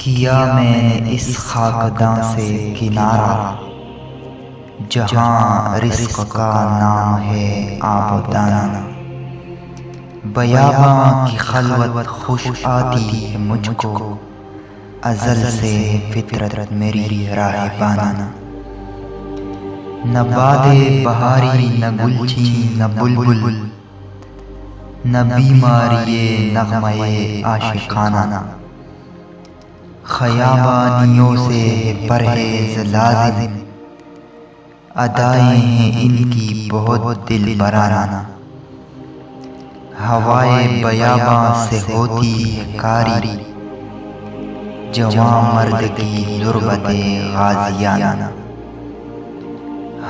किया मैंने इस खाकदां से किनारा, जहाँ रिज़्क़ का नाम है आबदाना। बयाबां की खलवत खुश आती है मुझको, अज़ल से फितरत मेरी राहिबाना। न बादे बहारी न गुलची न बुलबुल, न बीमारिये नग़्मे आशिक़ाना। ख़याबानियों से है परहेज़ लाज़िम, अदाएँ हैं इनकी बहुत दिलबराना। हवाए बयाबां से होती है कारी, जवां मर्द की ज़ुर्बते गाज़ियाना।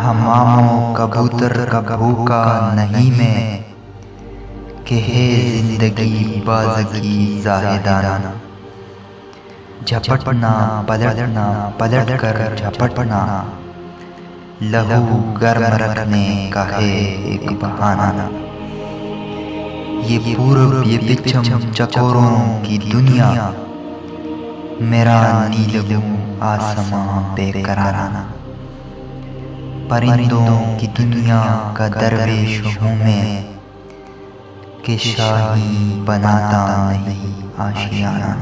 हमामों कबूतर का भूखा नहीं मैं, कि है ज़िंदगी बाज़गी ज़ाहिदाना। झपटना पलटना पलट कर झपटना, लहू गर्म रखने का है एक बहाना। ये पूरब ये पिछम चकोरों की दुनिया, मेरा नीलगू आसमां बेकराराना। परिंदों की दुनिया का दरवेश हूँ मैं, कि शाही बनाता नहीं आशियाना।